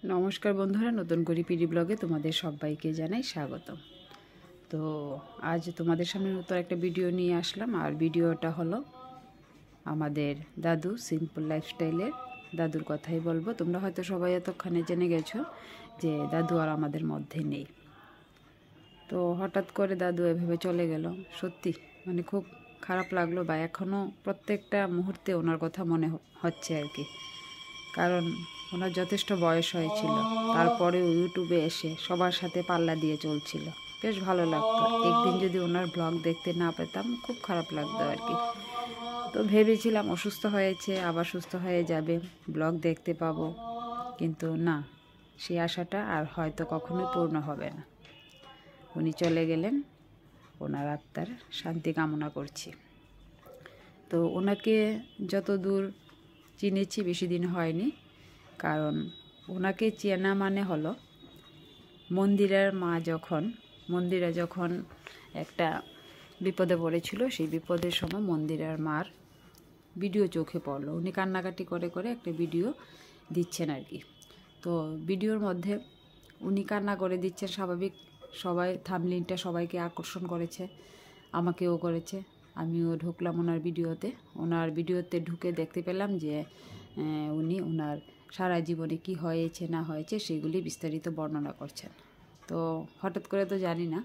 নমস্কার বন্ধুরা, নতুন করে পিডি ব্লগে তোমাদের সবাইকে জানাই স্বাগতম। তো আজ তোমাদের সামনে নতুন একটা ভিডিও নিয়ে আসলাম। আর ভিডিওটা হলো আমাদের দাদু সিম্পল লাইফস্টাইলের দাদুর কথাই বলবো। তোমরা হয়তো সবাই এতক্ষণে জেনে গেছো যে দাদু আর আমাদের মধ্যে নেই। তো হঠাৎ করে দাদু এভাবে চলে গেল, সত্যি মানে খুব খারাপ লাগলো, বা এখনও প্রত্যেকটা মুহূর্তে ওনার কথা মনে হচ্ছে আর কি। কারণ ওনার যথেষ্ট বয়স হয়েছিল, তারপরেও ইউটিউবে এসে সবার সাথে পাল্লা দিয়ে চলছিল, বেশ ভালো লাগতো। একদিন যদি ওনার ব্লগ দেখতে না পেতাম খুব খারাপ লাগতো আর কি। তো ভেবেছিলাম অসুস্থ হয়েছে, আবার সুস্থ হয়ে যাবে, ব্লগ দেখতে পাবো, কিন্তু না, সেই আশাটা আর হয়তো কখনোই পূর্ণ হবে না। উনি চলে গেলেন, ওনার আত্মার শান্তি কামনা করছি। তো ওনাকে যত দূর চিনেছি বেশি দিন হয়নি, কারণ ওনাকে চেনা মানে হলো মন্দিরের মা মন্দিরা যখন একটা বিপদে পড়েছিল, সেই বিপদের সময় মন্দিরের মার ভিডিও চোখে পড়লো। উনি কান্নাকাটি করে করে একটা ভিডিও দিচ্ছেন আর কি। তো ভিডিওর মধ্যে উনি কান্না করে দিচ্ছেন, স্বাভাবিক। সবাই থাম্বনেইলটা সবাইকে আকর্ষণ করেছে, আমাকেও করেছে। আমিও ঢুকলাম ওনার ভিডিওতে। ওনার ভিডিওতে ঢুকে দেখতে পেলাম যে উনি ওনার সারা জীবনে কি হয়েছে না হয়েছে সেগুলি বিস্তারিত বর্ণনা করছেন। তো হঠাৎ করে তো জানি না,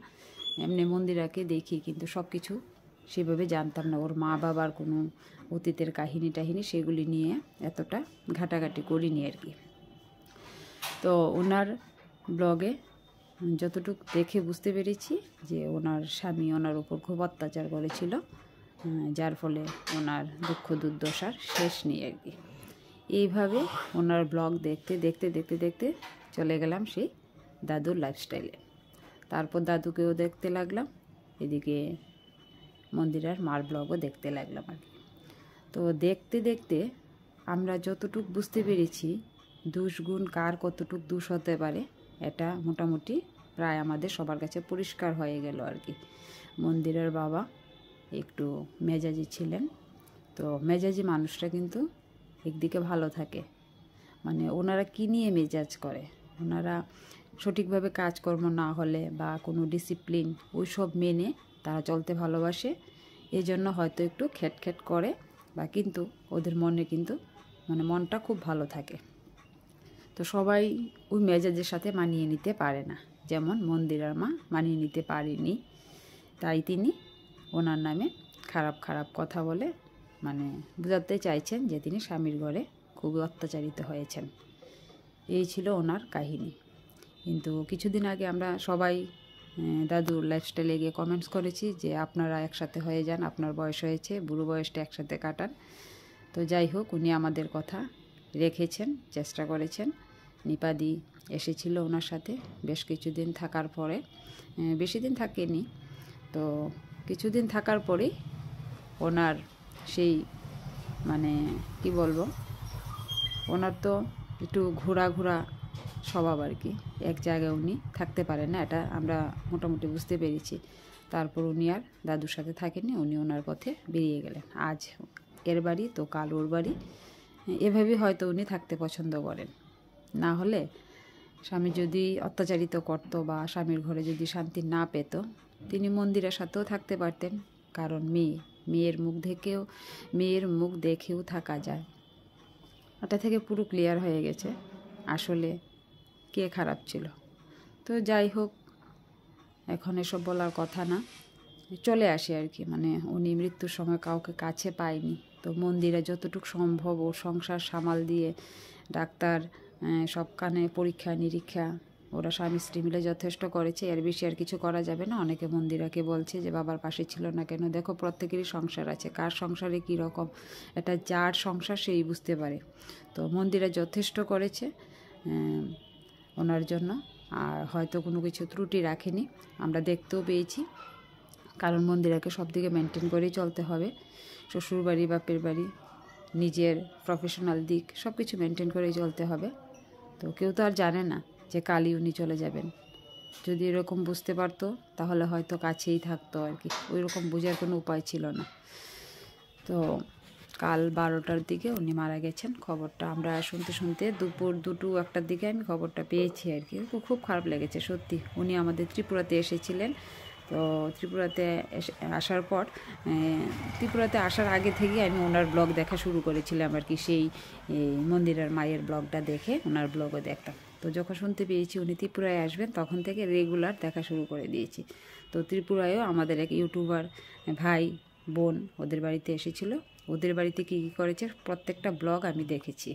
এমনি মন্দিরাকে দেখি, কিন্তু সব কিছু সেভাবে জানতাম না। ওর মা বাবার কোনো অতীতের কাহিনী টাহিনী সেগুলি নিয়ে এতটা ঘাটাঘাটি করিনি আর কি। তো ওনার ব্লগে যতটুকু দেখে বুঝতে পেরেছি যে ওনার স্বামী ওনার উপর খুব অত্যাচার করেছিল, যার ফলে ওনার দুঃখ দুর্দশার শেষ নেই আর কি। এইভাবে ওনার ব্লগ দেখতে দেখতে দেখতে দেখতে চলে গেলাম সেই দাদুর লাইফস্টাইলে। তারপর দাদুকেও দেখতে লাগলাম, এদিকে মন্দিরের মার ব্লগও দেখতে লাগলাম আর কি। তো দেখতে দেখতে আমরা যতটুকু বুঝতে পেরেছি দুষ্গুণ কার কতটুক দোষ হতে পারে, এটা মোটামুটি প্রায় আমাদের সবার কাছে পরিষ্কার হয়ে গেল আর কি। মন্দিরের বাবা একটু মেজাজি ছিলেন। তো মেজাজি মানুষরা কিন্তু একদিকে ভালো থাকে, মানে ওনারা কী নিয়ে মেজাজ করে, ওনারা সঠিকভাবে কাজকর্ম না হলে বা কোনো ডিসিপ্লিন ওইসব মেনে তারা চলতে ভালোবাসে। এই জন্য হয়তো একটু খ্যাটখ্যাট করে, বা কিন্তু ওদের মনে কিন্তু মানে মনটা খুব ভালো থাকে। তো সবাই ওই মেজাজের সাথে মানিয়ে নিতে পারে না, যেমন মন্দিরার মা মানিয়ে নিতে পারেনি, তাই তিনি ওনার নামে খারাপ খারাপ কথা বলে মানে বোঝাতে চাইছেন যে তিনি স্বামীর ঘরে খুবই অত্যাচারিত হয়েছেন। এই ছিল ওনার কাহিনী। কিন্তু কিছুদিন আগে আমরা সবাই দাদুর লাইফস্টাইলে গিয়ে কমেন্টস করেছি যে আপনারা একসাথে হয়ে যান, আপনার বয়স হয়েছে, বুড়ো বয়সটা একসাথে কাটান। তো যাই হোক, উনি আমাদের কথা রেখেছেন, চেষ্টা করেছেন। নিপাদি এসেছিল ওনার সাথে বেশ কিছুদিন থাকার পরে, বেশি দিন থাকেনি, তো কিছুদিন থাকার পরেই ওনার সেই মানে কি বলবো, ওনার তো একটু ঘোরা ঘোরা স্বভাব আর কি, এক জায়গায় উনি থাকতে পারেন না, এটা আমরা মোটামুটি বুঝতে পেরেছি। তারপর উনি আর দাদুর সাথে থাকেননি, উনি ওনার পথে বেরিয়ে গেলেন। আজ এর বাড়ি তো কাল ওর বাড়ি, এভাবেই হয়তো উনি থাকতে পছন্দ করেন। না হলে স্বামী যদি অত্যাচারিত করতো বা স্বামীর ঘরে যদি শান্তি না পেত, তিনি মন্দিরের সাথেও থাকতে পারতেন। কারণ মেয়ের মুখ দেখেও থাকা যায়। ওটা থেকে পুরো ক্লিয়ার হয়ে গেছে আসলে কে খারাপ ছিল। তো যাই হোক, এখন এসব বলার কথা না, চলে আসে আর কি। মানে উনি মৃত্যুর সময় কাউকে কাছে পায়নি, তো মন্দিরে যতটুকু সম্ভব ও সংসার সামাল দিয়ে ডাক্তার সব কানে পরীক্ষা নিরীক্ষা ওরা স্বামী স্ত্রী মিলে যথেষ্ট করেছে, এর বেশি আর কিছু করা যাবে না। অনেকে মন্দিরাকে বলছে যে বাবার পাশে ছিল না কেন। দেখো, প্রত্যেকেরই সংসার আছে, কার সংসারে কী রকম, এটা যার সংসার সেই বুঝতে পারে। তো মন্দিরা যথেষ্ট করেছে ওনার জন্য, আর হয়তো কোনো কিছু ত্রুটি রাখেনি, আমরা দেখতেও পেয়েছি। কারণ মন্দিরাকে সব দিকে মেনটেন করেই চলতে হবে, শ্বশুরবাড়ি বাপের বাড়ি নিজের প্রফেশনাল দিক সব কিছু মেনটেন করেই চলতে হবে। তো কেউ তো আর জানে না যে কালই উনি চলে যাবেন। যদি এরকম বুঝতে পারতো তাহলে হয়তো কাছেই থাকতো আর কি, ওই রকম বোঝার কোনো উপায় ছিল না। তো কাল 12টার দিকে উনি মারা গেছেন। খবরটা আমরা শুনতে শুনতে দুপুর 2-1টার দিকে আমি খবরটা পেয়েছি আর কি। খুব খারাপ লেগেছে সত্যি। উনি আমাদের ত্রিপুরাতে এসেছিলেন। তো ত্রিপুরাতে আসার পর ত্রিপুরাতে আসার আগে থেকেই আমি ওনার ব্লগ দেখা শুরু করেছিলাম আর কি। সেই মন্দিরের মায়ের ব্লগটা দেখে ওনার ব্লগও দেখতাম। তো যখন শুনতে পেয়েছি উনি ত্রিপুরায় আসবেন তখন থেকে রেগুলার দেখা শুরু করে দিয়েছি। তো ত্রিপুরায়ও আমাদের এক ইউটিউবার ভাই বোন ওদের বাড়িতে এসেছিলো। ওদের বাড়িতে কী কী করেছে প্রত্যেকটা ব্লগ আমি দেখেছি।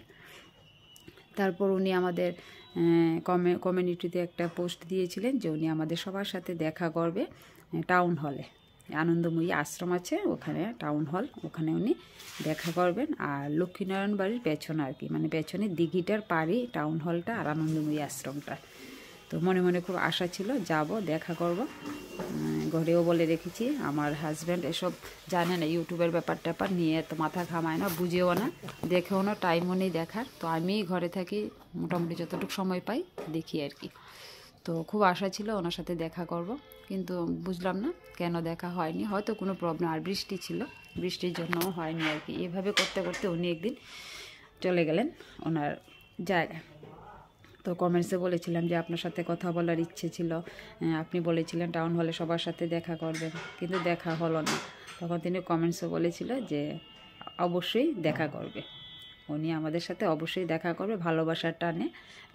তারপর উনি আমাদের কমিউনিটিতে একটা পোস্ট দিয়েছিলেন যে উনি আমাদের সবার সাথে দেখা করবে টাউন হলে। আনন্দময়ী আশ্রম আছে ওখানে টাউন হল, ওখানে উনি দেখা করবেন। আর লক্ষ্মীনারায়ণ বাড়ির পেছনে আর কি, মানে পেছনে দিঘিটার পাড়ে টাউন হলটা আর আনন্দময়ী আশ্রমটা। তো মনে মনে খুব আশা ছিল যাব, দেখা করব। ঘরেও বলে রেখেছি। আমার হাজব্যান্ড এসব জানে না, ইউটিউবের ব্যাপার ট্যাপার নিয়ে তো মাথা ঘামায় না, বুঝেও না, দেখেও না, টাইমও নেই দেখার। তো আমি ঘরে থাকি, মোটামুটি যতটুকু সময় পাই দেখি আর কি। তো খুব আশা ছিল ওনার সাথে দেখা করব, কিন্তু বুঝলাম না কেন দেখা হয়নি। হয়তো কোনো প্রবলেম, আর বৃষ্টি ছিল, বৃষ্টির জন্যও হয়নি আর কি। এভাবে করতে করতে উনি একদিন চলে গেলেন ওনার জায়গায়। তো কমেন্টসে বলেছিলাম যে আপনার সাথে কথা বলার ইচ্ছে ছিল, আপনি বলেছিলেন টাউন হলে সবার সাথে দেখা করবেন, কিন্তু দেখা হলো না। তখন তিনি কমেন্টসে বলেছিল যে অবশ্যই দেখা করবে, উনি আমাদের সাথে অবশ্যই দেখা করবে, ভালোবাসার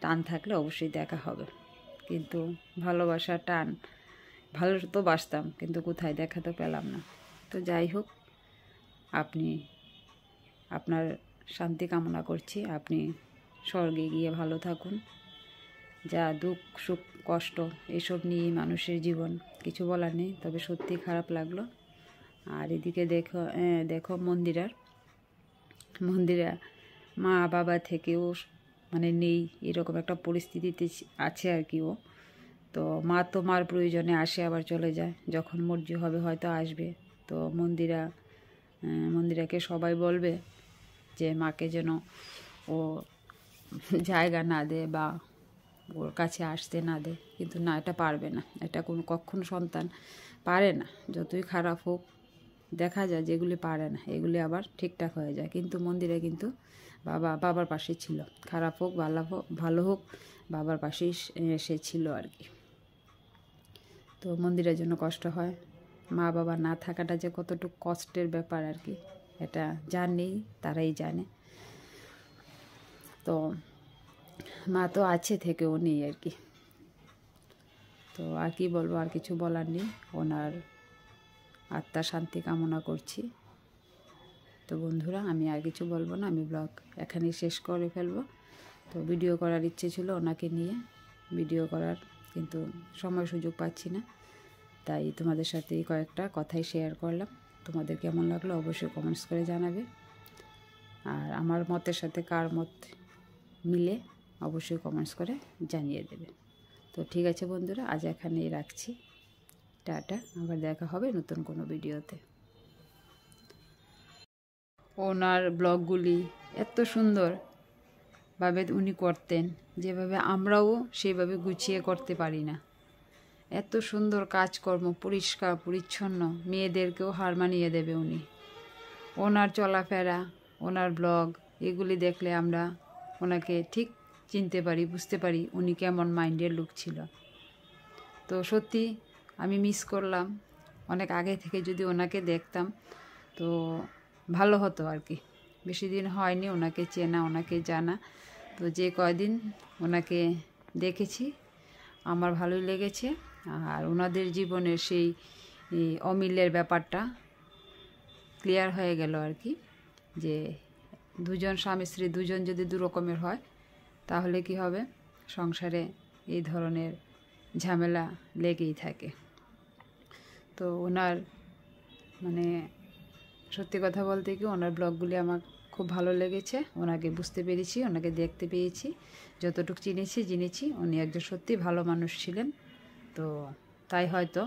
টান থাকলে অবশ্যই দেখা হবে। কিন্তু ভালোবাসার টান, ভালো তো বাসতাম, কিন্তু কোথায় দেখা তো পেলাম না। তো যাই হোক, আপনি আপনার শান্তি কামনা করছি, আপনি স্বর্গে গিয়ে ভালো থাকুন। যা দুঃখ সুখ কষ্ট এসব নিয়েই মানুষের জীবন, কিছু বলার নেই। তবে সত্যি খারাপ লাগলো। আর এদিকে দেখো মন্দিরা মা বাবা থেকেও মানে নেই, এরকম একটা পরিস্থিতিতে আছে আর কি ও। তো মা তো মার প্রয়োজনে আসে আবার চলে যায়, যখন মর্জি হবে হয়তো আসবে। তো মন্দিরাকে সবাই বলবে যে মাকে যেন ও জায়গা না দেয় বা ওর কাছে আসতে না দেয়, কিন্তু না, এটা পারবে না। এটা কখনো সন্তান পারে না। যতই খারাপ হোক, দেখা যায় যেগুলি পারে না এগুলি আবার ঠিকঠাক হয়ে যায়। কিন্তু মন্দিরে কিন্তু বাবার পাশে ছিল, খারাপ হোক ভালো হোক বাবার পাশেই সে ছিল আর কি। তো মন্দিরের জন্য কষ্ট হয়, মা বাবা না থাকাটা যে কতটুকু কষ্টের ব্যাপার আর কি, এটা যার নেই তারাই জানে। তো মা তো আছে থেকেও নেই আর কি। তো আর কি বলবো, আর কিছু বলার নেই। ওনার আত্মার শান্তি কামনা করছি। তো বন্ধুরা, আমি আর কিছু বলবো না, আমি ব্লগ এখানেই শেষ করে ফেলবো। তো ভিডিও করার ইচ্ছে ছিল ওনাকে নিয়ে ভিডিও করার, কিন্তু সময় সুযোগ পাচ্ছি না, তাই তোমাদের সাথে কয়েকটা কথাই শেয়ার করলাম। তোমাদের কেমন লাগলো অবশ্যই কমেন্টস করে জানাবে। আর আমার মতের সাথে কার মত মিলে অবশ্যই কমেন্টস করে জানিয়ে দেবে। তো ঠিক আছে বন্ধুরা, আজ এখানেই রাখছি। টাটা, আবার দেখা হবে নতুন কোনো ভিডিওতে। ওনার ব্লগগুলি এত সুন্দরভাবে উনি করতেন, যেভাবে আমরাও সেভাবে গুছিয়ে করতে পারি না। এত সুন্দর কাজকর্ম, পরিষ্কার পরিচ্ছন্ন, মেয়েদেরকেও হার মানিয়ে দেবে উনি। ওনার চলাফেরা, ওনার ব্লগ, এগুলি দেখলে আমরা ওনাকে ঠিক চিনতে পারি, বুঝতে পারি উনি কেমন মাইন্ডের লোক ছিল। তো সত্যি আমি মিস করলাম, অনেক আগে থেকে যদি ওনাকে দেখতাম তো ভালো হতো আর কি। বেশি দিন হয়নি ওনাকে চেনা, ওনাকে জানা। তো যে কয়দিন ওনাকে দেখেছি আমার ভালোই লেগেছে। আর ওনাদের জীবনের সেই অমিলের ব্যাপারটা ক্লিয়ার হয়ে গেল আর কি, যে দুজন স্বামী স্ত্রী দুজন যদি দু রকমের হয় তাহলে কি হবে, সংসারে এই ধরনের ঝামেলা লেগেই থাকে। তো ওনার মানে সত্যি কথা বলতে কি, ওনার ব্লগগুলি আমার খুব ভালো লেগেছে। ওনাকে বুঝতে পেরেছি, ওনাকে দেখতে পেয়েছি, যতটুকু জেনেছি উনি একজন সত্যি ভালো মানুষ ছিলেন। তো তাই হয়তো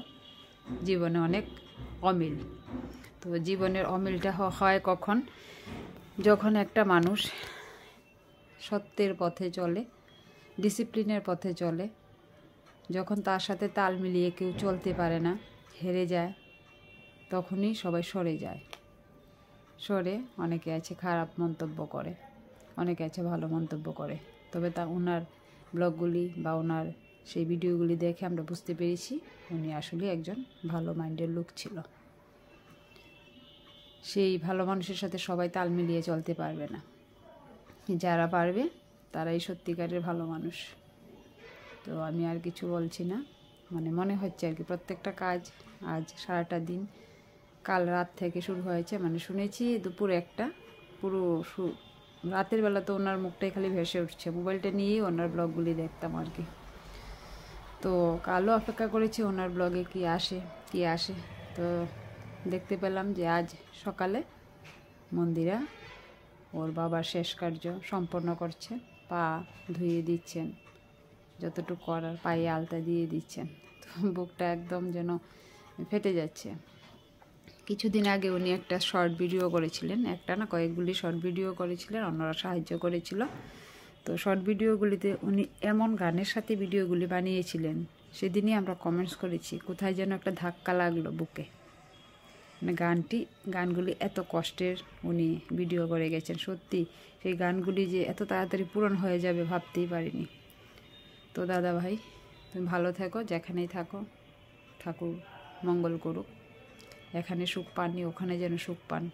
জীবনে অনেক অমিল। তো জীবনের অমিলটা হয় কখন, যখন একটা মানুষ সত্যের পথে চলে, ডিসিপ্লিনের পথে চলে, যখন তার সাথে তাল মিলিয়ে কেউ চলতে পারে না, হেরে যায়, তখনই সবাই সরে যায়। সরে অনেকে আছে খারাপ মন্তব্য করে, অনেকে আছে ভালো মন্তব্য করে। তবে ওনার ব্লগগুলি বা ওনার সেই ভিডিওগুলি দেখে আমরা বুঝতে পেরেছি উনি আসলে একজন ভালো মাইন্ডের লোক ছিল। সেই ভালো মানুষের সাথে সবাই তাল মিলিয়ে চলতে পারবে না, যারা পারবে তারাই সত্যিকারের ভালো মানুষ। তো আমি আর কিছু বলছি না, মনে হচ্ছে আর কি প্রত্যেকটা কাজ আজ সারাটা দিন কাল রাত থেকে শুরু হয়েছে। শুনেছি দুপুর একটা, পুরো রাতের বেলা তো ওনার মুখটাই খালি ভেসে উঠছে, মোবাইলটা নিয়েই ওনার ব্লগগুলি দেখতাম আর কি। তো কালও অপেক্ষা করেছি ওনার ব্লগে কি আসে। তো দেখতে পেলাম যে আজ সকালে মন্দিরা ওর বাবার শেষ কার্য সম্পন্ন করছে, পা ধুয়ে দিচ্ছেন, যতটুকু করার পায়ে আলতা দিয়ে দিচ্ছেন। তো বুকটা একদম যেন ফেটে যাচ্ছে। কিছুদিন আগে উনি একটা শর্ট ভিডিও করেছিলেন, একটা না কয়েকগুলি শর্ট ভিডিও করেছিলেন, অন্যরা সাহায্য করেছিল। তো শর্ট ভিডিওগুলিতে উনি এমন গানের সাথে ভিডিওগুলি বানিয়েছিলেন, সেদিনই আমরা কমেন্টস করেছি কোথায় যেন একটা ধাক্কা লাগলো বুকে। গানগুলি এত কষ্টের উনি ভিডিও করে গেছেন, সত্যি সেই গানগুলি যে এত তাড়াতাড়ি পূরণ হয়ে যাবে ভাবতেই পারিনি। তো দাদা ভাই, তুমি ভালো থেকো, যেখানেই থাকো ঠাকুর মঙ্গল করুক। এখানে সুখ পাননি, ওখানে যেন সুখ পান।